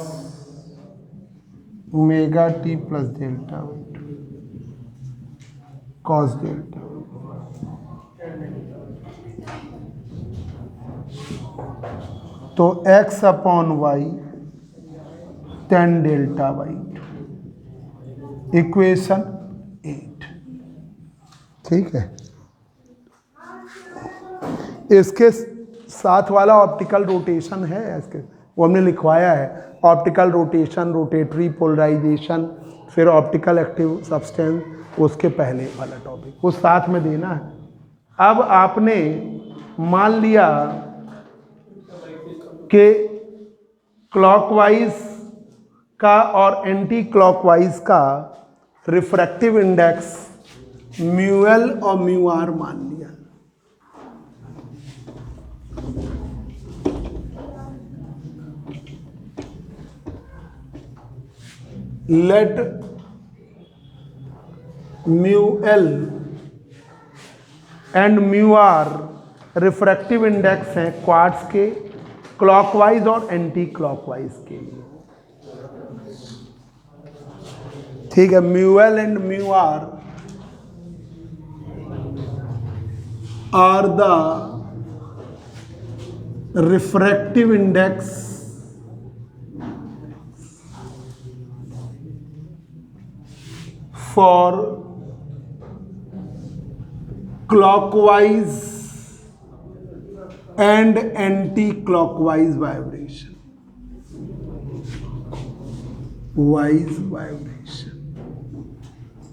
omega T plus delta by 2 cos delta. तो x upon y tan delta by 2, equation 8। ठीक है, इसके साथ वाला optical rotation है, इसके वो हमने लिखवाया है, ऑप्टिकल रोटेशन, रोटेटरी पोलराइजेशन, फिर ऑप्टिकल एक्टिव सब्सटेंस, उसके पहले वाला टॉपिक उस साथ में देना है। अब आपने मान लिया कि क्लॉकवाइज का और एंटी क्लॉकवाइज का रिफ्रैक्टिव इंडेक्स म्यू एल और म्यू आर मान लिया। Let mu L and mu R refractive index हैं क्वार्ट्ज के, क्लॉकवाइज और एंटी क्लॉकवाइज के लिए। ठीक है, mu L and mu R the refractive index for clockwise and anti-clockwise vibration,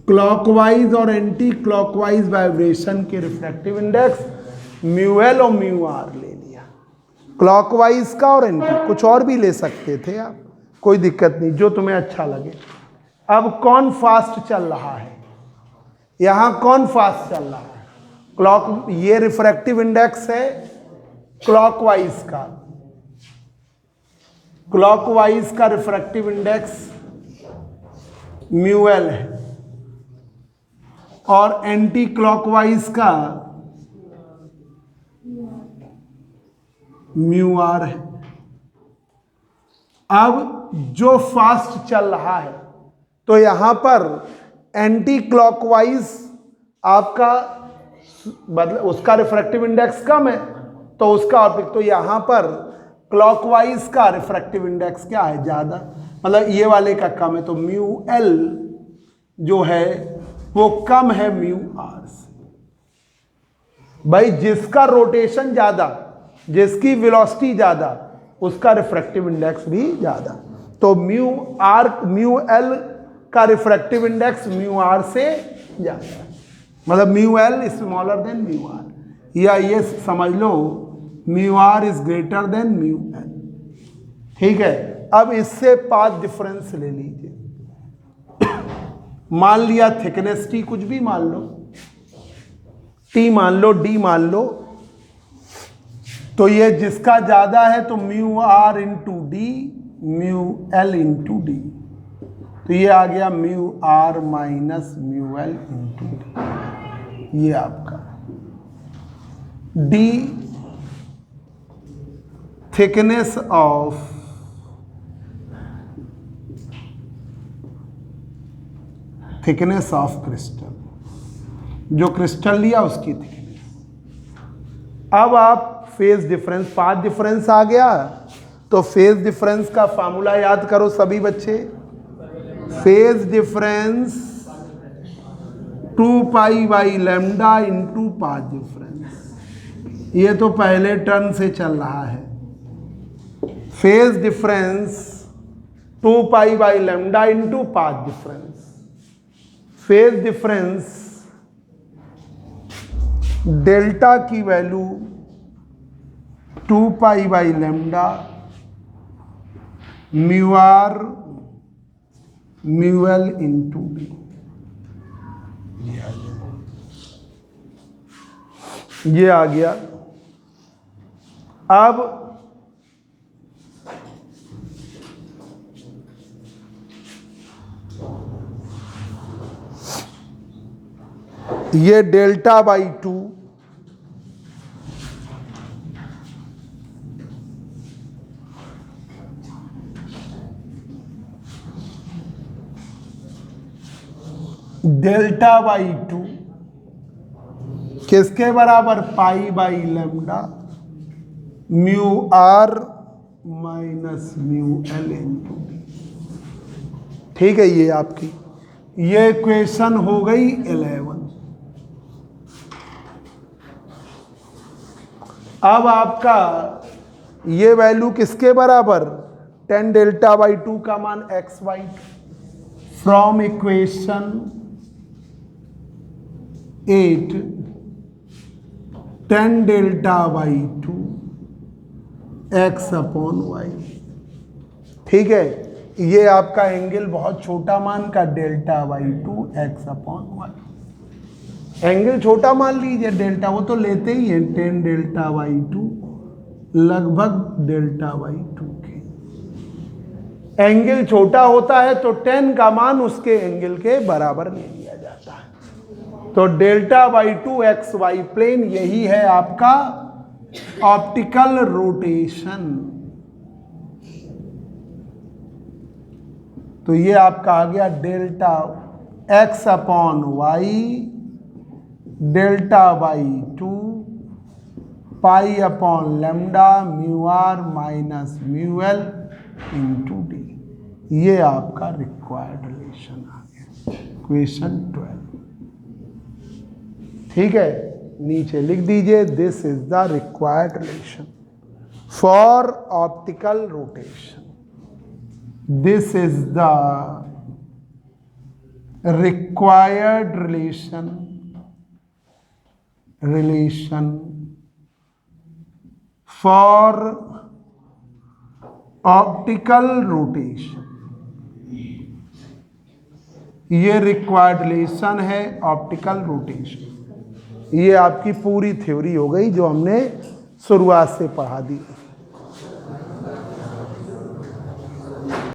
clockwise और एंटी क्लॉकवाइज वाइब्रेशन के रिफ्रैक्टिव इंडेक्स म्यू एल और म्यू आर ले लिया, क्लॉकवाइज का और एंटी, कुछ और भी ले सकते थे आप, कोई दिक्कत नहीं, जो तुम्हें अच्छा लगे। अब कौन फास्ट चल रहा है, यहां कौन फास्ट चल रहा है? क्लॉक, ये रिफ्रैक्टिव इंडेक्स है क्लॉकवाइज का, क्लॉकवाइज का रिफ्रैक्टिव इंडेक्स म्यू एल है। और एंटी क्लॉकवाइज का म्यू आर है। अब जो फास्ट चल रहा है तो यहां पर एंटी क्लॉकवाइज आपका मतलब उसका रिफ्रैक्टिव इंडेक्स कम है, तो उसका ऑप्टिक, तो यहां पर क्लॉकवाइज का रिफ्रैक्टिव इंडेक्स क्या है, ज्यादा, मतलब ये वाले का कम है, तो म्यू एल जो है वो कम है म्यू आर से। भाई जिसका रोटेशन ज्यादा, जिसकी वेलोसिटी ज्यादा, उसका रिफ्रैक्टिव इंडेक्स भी ज्यादा, तो म्यू एल का रिफ्रैक्टिव इंडेक्स म्यू आर से ज्यादा, मतलब mu L smaller than mu R, या ये समझ लो mu R is greater than mu L. ठीक है, अब इससे पाथ डिफरेंस ले लीजिए। मान लिया थिकनेस टी, कुछ भी मान लो, टी मान लो, डी मान लो, तो ये जिसका ज्यादा है तो mu R into D, mu L into D, तो ये आ गया mu R minus mu L into D. ये आपका डी थिकनेस ऑफ क्रिस्टल, जो क्रिस्टल लिया उसकी थिकनेस। अब आप फेज डिफरेंस, पाथ डिफरेंस आ गया, तो फेज डिफरेंस का फार्मूला याद करो सभी बच्चे। Phase difference 2 pi by lambda into path difference, ये तो पहले टर्म से चल रहा है। Phase difference 2 pi by lambda into path difference, phase difference delta की value 2 pi by lambda mu R mu L into D, ये आ गया। अब ये डेल्टा बाई 2 डेल्टा बाई 2 किसके बराबर, pi by lambda mu R minus mu L into D. ठीक है, ये आपकी ये इक्वेशन हो गई 11। अब आपका ये वैल्यू किसके बराबर, 10 डेल्टा बाई 2 का मान X by, from equation 8 10 delta by 2 X upon Y. ठीक है, ये आपका एंगल बहुत छोटा मान का delta by 2 X upon Y, angle छोटा मान लीजिए, डेल्टा वो तो लेते ही है, 10 डेल्टा बाई 2 लगभग डेल्टा बाई 2 के। एंगल छोटा होता है तो 10 का मान उसके एंगल के बराबर ले लिया जाता है, तो delta by 2 X Y plane, यही है आपका ऑप्टिकल रोटेशन। तो ये आपका आ गया delta X upon Y delta by 2 pi upon lambda mu R minus mu L into D. ये आपका रिक्वायर्ड रिलेशन आ गया, इक्वेशन 12। ठीक है, नीचे लिख दीजिए, this is the required relation for optical rotation. This is the required relation for optical rotation। ये required relation है ऑप्टिकल रोटेशन। ये आपकी पूरी थ्योरी हो गई जो हमने शुरुआत से पढ़ा दी।